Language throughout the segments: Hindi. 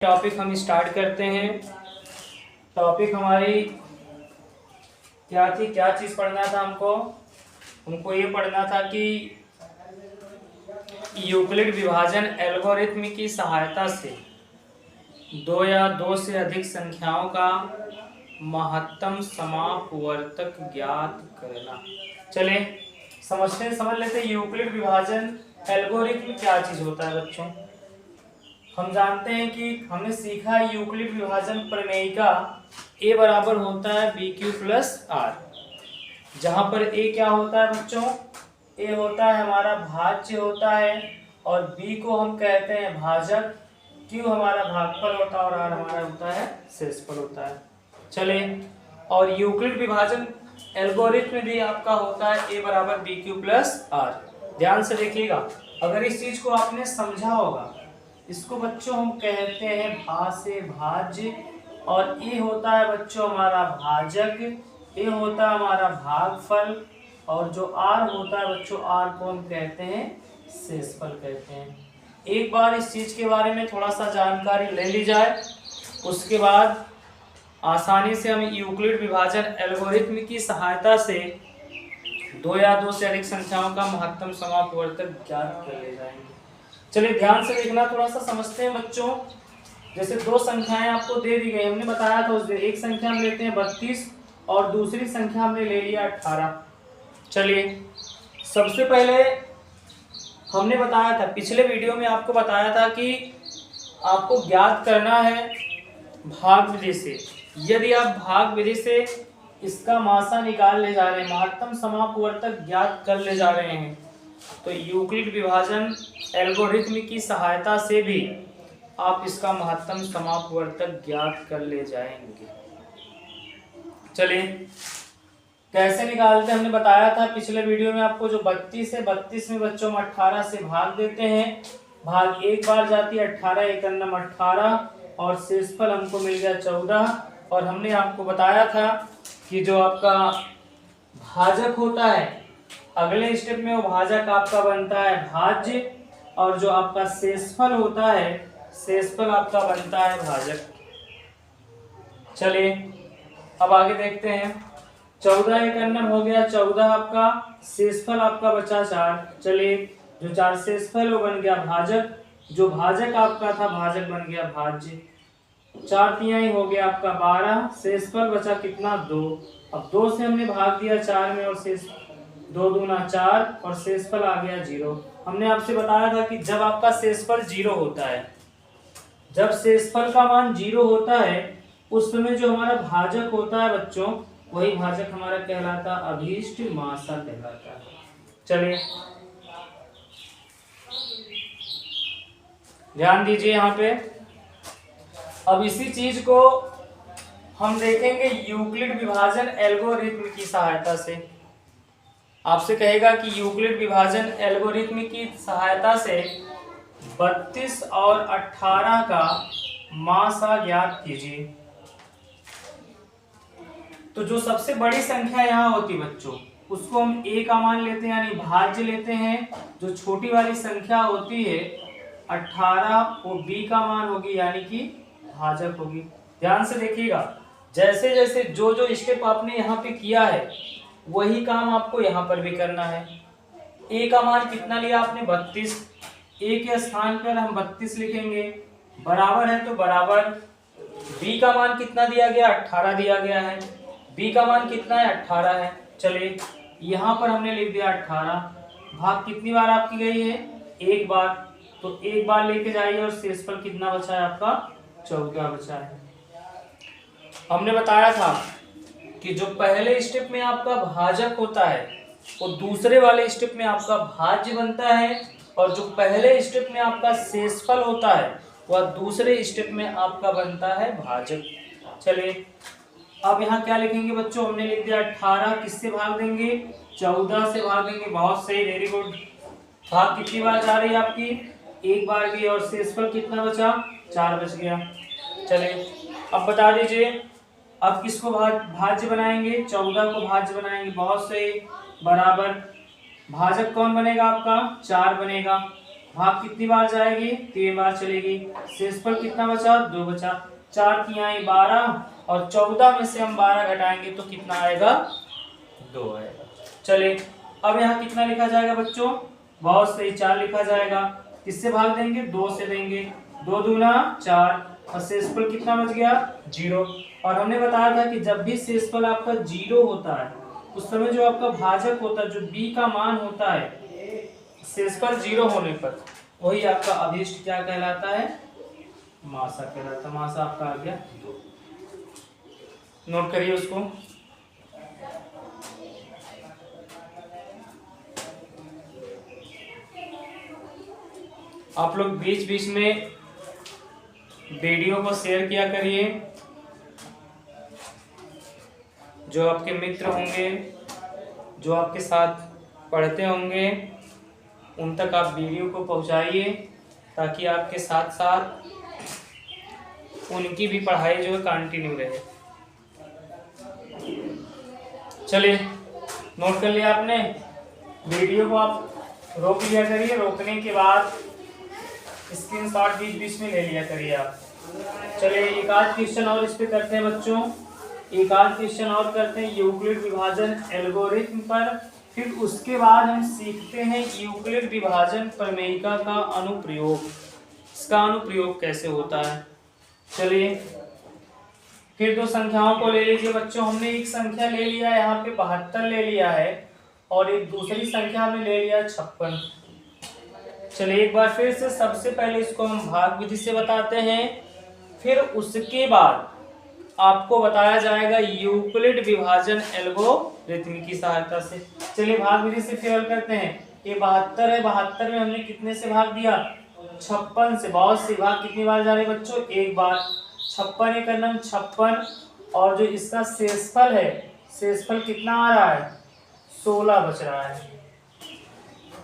टॉपिक हम स्टार्ट करते हैं। टॉपिक हमारी क्या थी, क्या चीज़ पढ़ना था हमको ये पढ़ना था कि यूक्लिड विभाजन एल्गोरिथ्म की सहायता से दो या दो से अधिक संख्याओं का महत्तम समापवर्तक ज्ञात करना। चले समझ लेते यूक्लिड विभाजन एल्गोरिथ्म क्या चीज़ होता है बच्चों। हम जानते हैं कि हमने सीखा है यूक्लिड विभाजन प्रमेय का a बराबर होता है BQ प्लस R, जहां पर a क्या होता है बच्चों, a होता है हमारा भाज्य होता है और b को हम कहते हैं भाजक, q हमारा भागफल होता है और r हमारा होता है शेषफल होता है। चले और यूक्लिड विभाजन एल्गोरिथ्म भी आपका होता है a बराबर BQ प्लस R। ध्यान से देखिएगा, अगर इस चीज को आपने समझा होगा, इसको बच्चों हम कहते हैं भा से भाज्य और ए होता है बच्चों हमारा भाजक, ए होता है हमारा भागफल और जो आर होता है बच्चों, आर को हम कहते हैं शेषफल कहते हैं। एक बार इस चीज के बारे में थोड़ा सा जानकारी ले ली जाए, उसके बाद आसानी से हम यूक्लिड विभाजन एल्गोरिथ्म की सहायता से दो या दो से अधिक संख्याओं का महत्तम समापवर्तक ज्ञात कर ले जाएंगे। चलिए ध्यान से देखना, थोड़ा सा समझते हैं बच्चों। जैसे दो संख्याएं आपको दे दी गई, हमने बताया था उसमें एक संख्या हम लेते हैं 32 और दूसरी संख्या हमने ले लिया 18। चलिए सबसे पहले हमने बताया था, पिछले वीडियो में आपको बताया था कि आपको ज्ञात करना है भाग विधि से। यदि आप भाग विधि से इसका मासा निकाल ले जा रहे हैं, महत्तम समापवर्तक ज्ञात कर ले जा रहे हैं, तो यूक्लिड विभाजन एल्गोरिथ्म की सहायता से भी आप इसका महत्तम समापवर्तक ज्ञात कर ले जाएंगे। चलिए कैसे निकालते हैं, हमने बताया था पिछले वीडियो में आपको, जो 32 है 32 में बच्चों हम 18 से भाग देते हैं, भाग एक बार जाती है 18 एक अन्नम 18 और शेषफल हमको मिल गया 14। और हमने आपको बताया था कि जो आपका भाजक होता है अगले स्टेप में वो भाजक आपका बनता है भाज्य और जो आपका शेषफल होता है शेषफल आपका बनता है भाजक। चलिए अब आगे देखते हैं, 14 एक अन्नम हो गया 14 आपका, शेषफल आपका बचा 4। चलिए जो 4 शेषफल वो बन गया भाजक, जो भाजक आपका था भाजक बन गया भाज्य। 4 तिहाई हो गया आपका 12, शेषफल बचा कितना 2। अब 2 से हमने भाग दिया 4 में और शेष 2 दूना 4 और शेषफल आ गया 0। हमने आपसे बताया था कि जब आपका शेषफल 0 होता है, जब शेषफल का मान 0 होता है उस समय जो हमारा भाजक होता है बच्चों, वही भाजक हमारा कहलाता है अभीष्ट मासा कहलाता है। चलिए ध्यान दीजिए यहाँ पे। अब इसी चीज को हम देखेंगे यूक्लिड विभाजन एल्गोरिथ्म की सहायता से। आपसे कहेगा कि यूक्लिड विभाजन एल्गोरिथ्म की सहायता से 32 और 18 का मासा ज्ञात कीजिए। तो जो सबसे बड़ी संख्या यहाँ होती बच्चों, उसको हम a का मान लेते हैं यानी भाज्य लेते हैं। जो छोटी वाली संख्या होती है 18 वो b का मान होगी यानी कि भाजक होगी। ध्यान से देखिएगा, जैसे जैसे जो जो स्टेप आपने यहाँ पे किया है वही काम आपको यहाँ पर भी करना है। a का मान कितना लिया आपने 32, a के स्थान पर हम 32 लिखेंगे, बराबर है तो बराबर। b का मान कितना दिया गया 18 दिया गया है, b का मान कितना है 18 है। चलिए यहाँ पर हमने लिख दिया 18। भाग कितनी बार आपकी गई है, एक बार, तो एक बार लेके जाइए और शेषफल कितना बचा है आपका 14 बचा है। हमने बताया था कि जो पहले स्टेप में आपका भाजक होता है वो दूसरे वाले स्टेप में आपका भाज्य बनता है और जो पहले स्टेप में आपका शेषफल होता है वह दूसरे स्टेप में आपका बनता है भाजक। चलिए अब यहाँ क्या लिखेंगे बच्चों, हमने लिख दिया 18, किससे भाग देंगे 14 से भाग देंगे। बहुत सही, वेरी गुड। भाग कितनी बार जा रही है आपकी, एक बार गई और शेषफल कितना बचा 4 बच गया। चलिए अब बता दीजिए अब किसको भाज्य बनाएंगे, 14 को भाज्य बनाएंगे। बहुत सही, बराबर। भाजक कौन बनेगा आपका 4 बनेगा। भाग कितनी बार जाएगी? 3 बार चलेगी। शेषफल कितना बचा? 2 बचा। 4 तिहाई 12 और 14 में से हम 12 घटाएंगे तो कितना आएगा? 2 आएगा। चलिए अब यहाँ कितना लिखा जाएगा बच्चों? बहुत सही, 4 लिखा जाएगा। किससे भाग देंगे? 2 से देंगे। 2 दूना 4 और शेषफल कितना बच गया? 0। और हमने बताया था कि जब भी शेषफल आपका 0 होता है उस समय जो आपका भाजक होता है, जो b का मान होता है शेषफल 0 होने पर, वही आपका अभिष्ट क्या कहलाता है? मासा कहलाता है। मासा आपका आ गया 2। नोट करिए उसको। आप लोग बीच बीच में वीडियो को शेयर किया करिए। जो आपके मित्र होंगे, जो आपके साथ पढ़ते होंगे, उन तक आप वीडियो को पहुंचाइए ताकि आपके साथ साथ उनकी भी पढ़ाई जो है कंटिन्यू रहे। चलिए नोट कर लिया आपने। वीडियो को आप रोक लिया करिए, रोकने के बाद स्क्रीनशॉट बीच बीच में ले लिया करिए आप। चलिए एक आध क्वेश्चन और इस पे करते हैं बच्चों। एक आध क्वेश्चन और करते हैं यूक्लिड विभाजन एल्गोरिथम पर। फिर उसके बाद हम सीखते हैं यूक्लिड विभाजन प्रमेयिका का अनुप्रयोग। इसका अनुप्रयोग कैसे होता है। चलिए फिर 2 संख्याओं को ले लीजिए बच्चों। हमने एक संख्या ले लिया यहाँ पे 72 ले लिया है और एक दूसरी संख्या हमने ले लिया 56। चलिए एक बार फिर से सबसे पहले इसको हम भाग विधि से बताते हैं, फिर उसके बाद आपको बताया जाएगा यूक्लिड विभाजन एल्गोरिथम की सहायता से। चलिए भाग विधि से फिर हल करते हैं। ये 72 है, 72 में हमने कितने से भाग दिया? 56 से। बहुत सी भाग कितनी बार जा रही है बच्चों? 1 बार। 56 एक नम 56 और जो इसका शेषफल है, शेषफल कितना आ रहा है? 16 बच रहा है।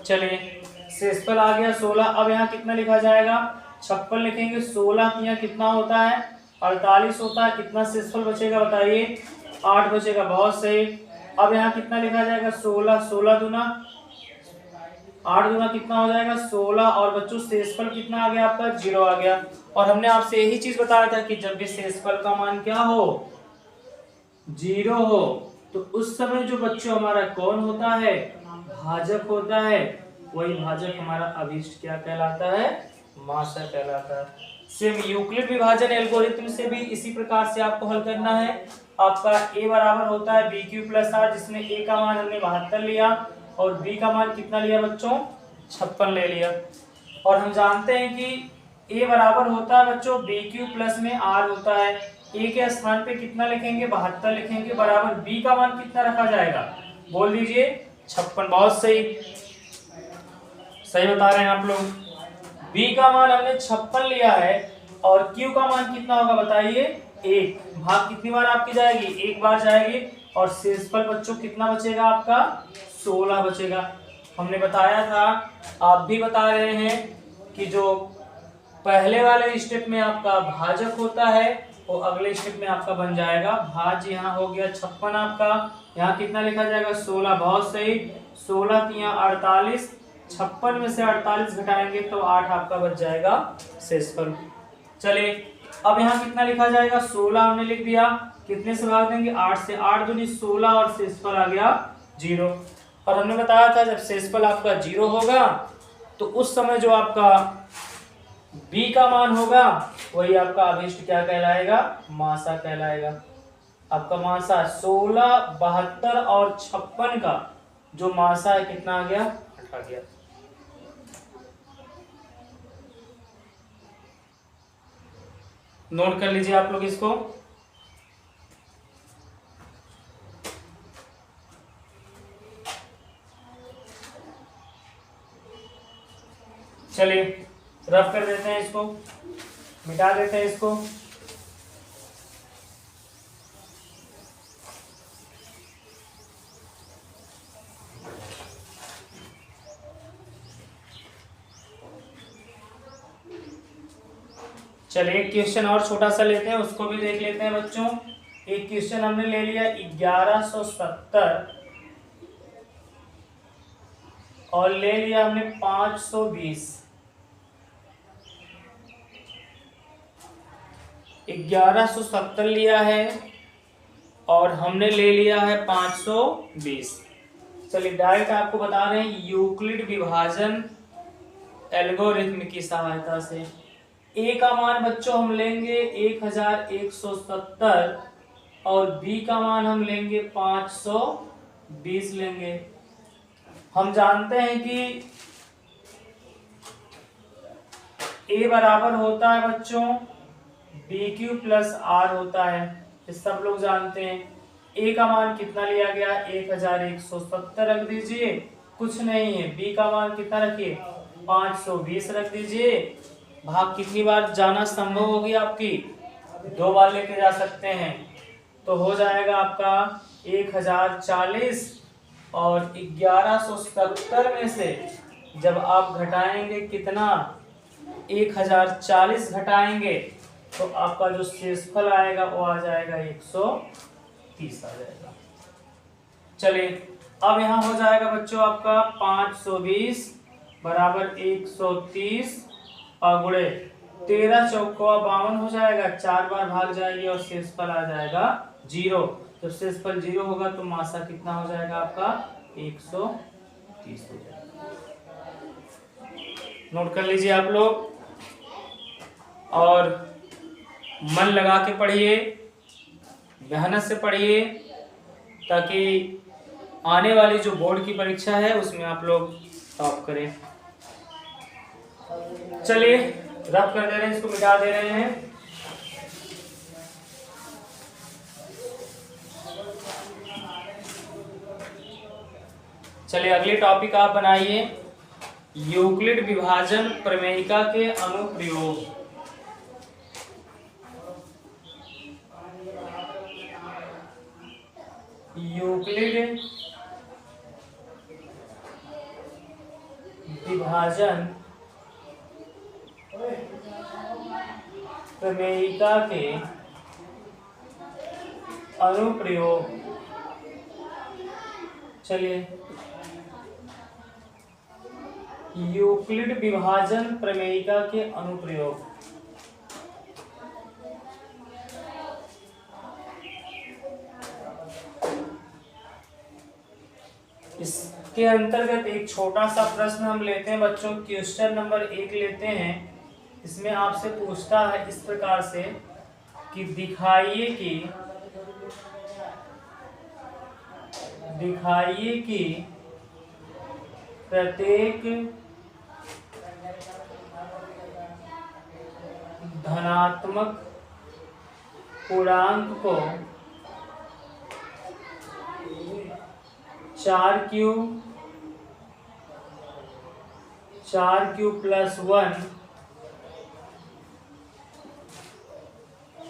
चलिए शेषफल आ गया 16। अब यहाँ कितना लिखा जाएगा? 56 लिखेंगे, 16 यहाँ कितना होता है? 48 होता है। कितना शेषफल बचेगा बताइए? 8 बचेगा। बहुत सही। अब यहाँ कितना लिखा जाएगा? 16। 16 दूना 8 दूना कितना हो जाएगा? 16। और बच्चों शेषफल कितना आ गया आपका? 0 आ गया। और हमने आपसे यही चीज बताया था कि जब भी शेषफल का मान क्या हो? 0 हो, तो उस समय जो बच्चों हमारा कौन होता है? भाजक होता है। वही भाजक हमारा अभिष्ट क्या कहलाता है? मासा कहलाता है। सेम यूक्लिड विभाजन एल्गोरिथम से भी इसी प्रकार से आपको हल करना है। आपका a बराबर होता है bq + r, जिसमें a का मान हमने 72 लिया और b का मान कितना लिया बच्चों? 56 ले लिया। और हम जानते हैं कि a बराबर होता है बच्चों bq प्लस में r होता है। a के स्थान पे कितना लिखेंगे? 72 लिखेंगे, बराबर b का मान कितना रखा जाएगा? बोल दीजिए 56। बहुत सही, सही बता रहे हैं आप लोग। b का मान हमने 56 लिया है और q का मान कितना होगा बताइए? 1। भाग कितनी बार आपकी जाएगी? 1 बार जाएगी। और शेषफल बच्चों कितना बचेगा आपका? 16 बचेगा। हमने बताया था, आप भी बता रहे हैं कि जो पहले वाले स्टेप में आपका भाजक होता है वो अगले स्टेप में आपका बन जाएगा भाज्य। यहाँ हो गया 56 आपका। यहाँ कितना लिखा जाएगा? 16। बहुत सही। 16 यहाँ 48, 56 में से 48 घटाएंगे तो 8 आपका बच जाएगा शेषफल। चलिए अब यहाँ कितना लिखा जाएगा? 16 हमने लिख दिया। कितने से भाग देंगे? 8 से। 8 दूनी 16 और शेषफल आ गया 0। और हमने बताया था जब शेषफल आपका 0 होगा तो उस समय जो आपका b का मान होगा वही आपका अभिष्ट क्या कहलाएगा? मासा कहलाएगा। आपका मासा 16, 72 और 56 का जो मासा है कितना आ गया? 8 आ गया। नोट कर लीजिए आप लोग इसको। चलिए रफ कर देते हैं इसको, मिटा देते हैं इसको। चलिए एक क्वेश्चन और छोटा सा लेते हैं, उसको भी देख लेते हैं बच्चों। एक क्वेश्चन हमने ले लिया 1170 और ले लिया हमने 520। 1170 लिया है और हमने ले लिया है 520। चलिए डायरेक्ट आपको बता रहे हैं यूक्लिड विभाजन एल्गोरिथ्म की सहायता से ए का मान बच्चों हम लेंगे 1170 और बी का मान हम लेंगे 520 लेंगे। हम जानते हैं कि ए बराबर होता है बच्चों बी क्यू प्लस आर होता है, ये सब लोग जानते हैं। ए का मान कितना लिया गया 1170 रख दीजिए, कुछ नहीं है। बी का मान कितना रखिए 520 रख दीजिए। भाग कितनी बार जाना संभव होगी आपकी, 2 बार लेके जा सकते हैं, तो हो जाएगा आपका 1040 और 1170 में से जब आप घटाएंगे कितना 1040 घटाएंगे तो आपका जो शेषफल आएगा वो आ जाएगा 130 आ जाएगा। चलिए अब यहाँ हो जाएगा बच्चों आपका 520 बराबर 130 और गुणे 13 चौका 52 हो जाएगा, 4 बार भाग जाएगी और शेषफल आ जाएगा 0। जब शेषफल 0 होगा तो मासा कितना हो जाएगा आपका 130 हो जाएगा। नोट कर लीजिए आप लोग और मन लगा के पढ़िए, मेहनत से पढ़िए, ताकि आने वाली जो बोर्ड की परीक्षा है उसमें आप लोग टॉप करें। चलिए रब कर दे रहे हैं, इसको मिटा दे रहे हैं। चलिए अगली टॉपिक आप बनाइए यूक्लिड विभाजन प्रमेयिका के अनुप्रयोग। यूक्लिड विभाजन प्रमेयिका के अनुप्रयोग। चलिए यूक्लिड विभाजन प्रमेयिका के अनुप्रयोग। इसके अंतर्गत एक छोटा सा प्रश्न हम लेते हैं बच्चों, क्वेश्चन नंबर 1 लेते हैं। इसमें आपसे पूछता है इस प्रकार से कि दिखाइए कि प्रत्येक धनात्मक पूर्णांक को 4q प्लस 1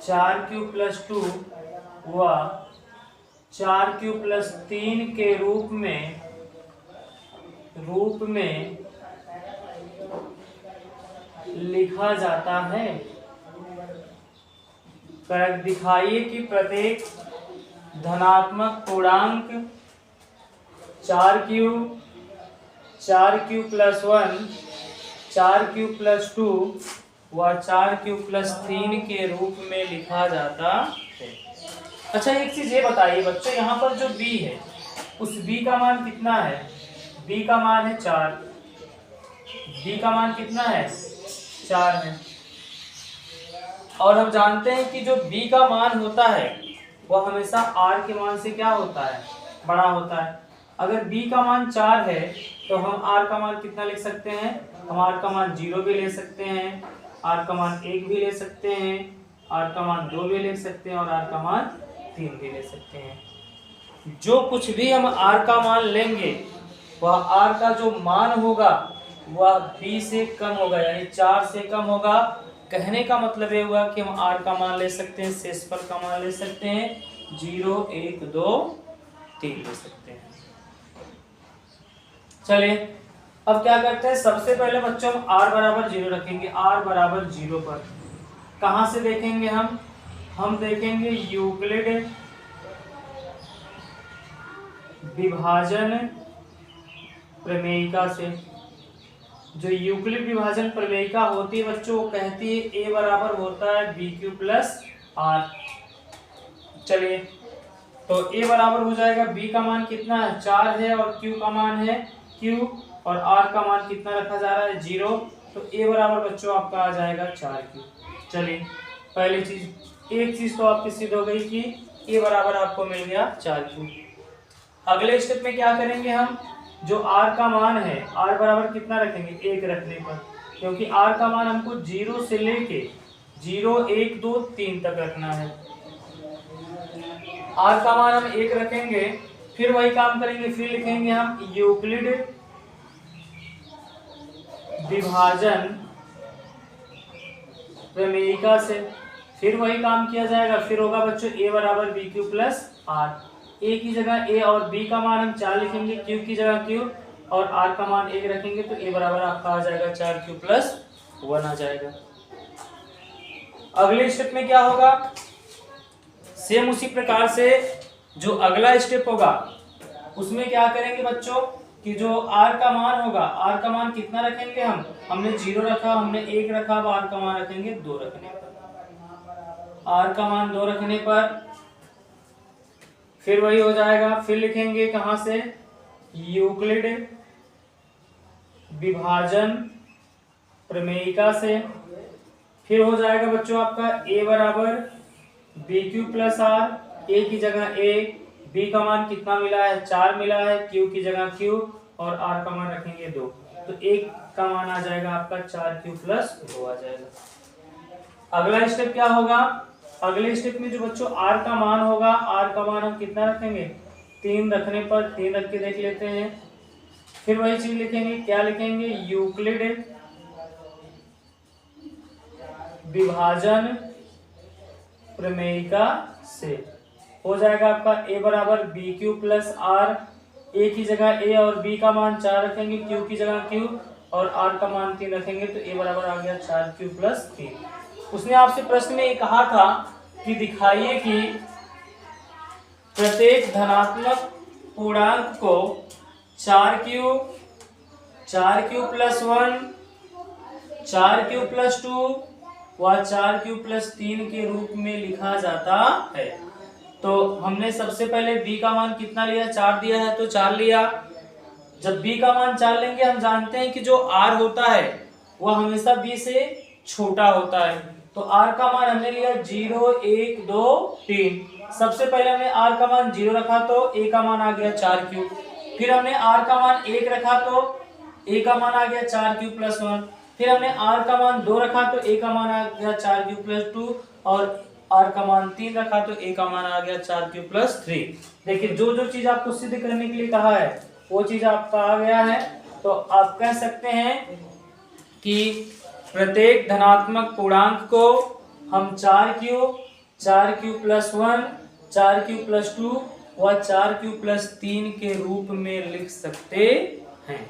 4q प्लस 2 व 4q प्लस 3 के रूप में लिखा जाता है। दिखाइए कि प्रत्येक धनात्मक पूर्णांक 4q प्लस 1 4q प्लस 2 व 4q प्लस 3 के रूप में लिखा जाता है। अच्छा एक चीज ये बताइए बच्चों, यहाँ पर जो b है उस b का मान कितना है? b का मान है 4। b का मान कितना है? 4 है। और हम जानते हैं कि जो b का मान होता है वह हमेशा r के मान से क्या होता है? बड़ा होता है। अगर b का मान 4 है तो हम r का मान कितना लिख सकते हैं? हम r का मान 0 भी ले सकते हैं, r का मान 1 भी ले सकते हैं, r का मान 2 भी ले सकते हैं और r का मान 3 भी ले सकते हैं। जो कुछ भी हम r का मान लेंगे वह r का जो मान होगा वह b से कम होगा, यानी 4 से कम होगा। कहने का मतलब ये हुआ कि हम r का मान ले सकते हैं, शेषफल का मान ले सकते हैं 0 1 2 3 ले सकते हैं। चलिए अब क्या करते हैं, सबसे पहले बच्चों हम r बराबर 0 रखेंगे। r बराबर 0 पर कहां से देखेंगे हम देखेंगे यूक्लिड विभाजन प्रमेयिका से। जो यूक्लिड विभाजन प्रमेयिका होती है बच्चों, वो कहती है a बराबर होता है बी क्यू प्लस आर। चलिए, तो a बराबर हो जाएगा b का मान कितना है 4 है, और q का मान है q, और r का मान कितना रखा जा रहा है 0। तो a बराबर बच्चों आपका आ जाएगा 4q। चलिए, पहली चीज, एक चीज तो आपकी सिद्ध हो गई कि a बराबर आपको मिल गया 4q। अगले स्टेप में क्या करेंगे हम, जो r का मान है, r बराबर कितना रखेंगे 1 रखने पर, क्योंकि r का मान हमको 0 से लेके 0 1 2 3 तक रखना है। r का मान हम 1 रखेंगे, फिर वही काम करेंगे, फिर लिखेंगे हम यूक्लिड विभाजन प्रमेयिका से, फिर वही काम किया जाएगा, फिर होगा बच्चों a बराबर B Q plus R. a की जगह a और b का मान हम 4 लिखेंगे, q की जगह q, और r का मान 1 रखेंगे, तो a बराबर आपका आ जाएगा 4q प्लस 1 आ जाएगा। अगले स्टेप में क्या होगा, सेम उसी प्रकार से जो अगला स्टेप होगा उसमें क्या करेंगे बच्चों कि जो r का मान होगा, r का मान कितना रखेंगे हम, हमने 0 रखा, हमने 1 रखा, अब r का मान रखेंगे 2 रखने पर, r का मान 2 रखने पर फिर वही हो जाएगा, फिर लिखेंगे कहां से, यूक्लिड विभाजन प्रमेयिका से, फिर हो जाएगा बच्चों आपका a बराबर बी क्यू प्लस आर, ए की जगह a, b का मान कितना मिला है 4 मिला है, q की जगह q, और r का मान रखेंगे 2, तो एक का मान आ जाएगा आपका 4q प्लस 2 आ जाएगा। अगला स्टेप क्या होगा, अगले स्टेप में जो बच्चों r का मान होगा, r का मान हम कितना रखेंगे 3 रखने पर, 3 रख के देख लेते हैं, फिर वही चीज लिखेंगे, क्या लिखेंगे, यूक्लिड विभाजन प्रमेयिका से, हो जाएगा आपका a बराबर B Q plus R, a की जगह a और b का मान 4 रखेंगे, q की जगह q, और r का मान 3 रखेंगे, तो a बराबर आ गया 4q प्लस 3। उसने आपसे प्रश्न में ये कहा था कि दिखाइए कि प्रत्येक धनात्मक पूर्णांक को 4q प्लस 1, 4q प्लस 2 व 4q प्लस 3 के रूप में लिखा जाता है। तो हमने सबसे पहले b का मान कितना लिया, 4 दिया है तो 4 लिया। जब b का मान 4 लेंगे, हम जानते हैं कि जो r होता है वह हमेशा b से छोटा होता है, तो r का मान हमने लिया 0 1 2 3। सबसे पहले हमने r का मान 0 रखा तो a का मान आ गया 4q, फिर हमने r का मान 1 रखा तो a का मान आ गया 4q प्लस 1, फिर हमने r का मान 2 रखा तो a का मान आ गया 4q प्लस 2, और r का मान 3 रखा तो a का मान आ गया 4q प्लस 3। देखिए, जो जो चीज आपको सिद्ध करने के लिए कहा है वो चीज आपका आ गया है। तो आप कह सकते हैं कि प्रत्येक धनात्मक पूर्णांक को हम 4q प्लस 1, 4q प्लस 2 व 4q प्लस 3 के रूप में लिख सकते हैं।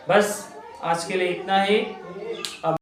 बस आज के लिए इतना ही। अब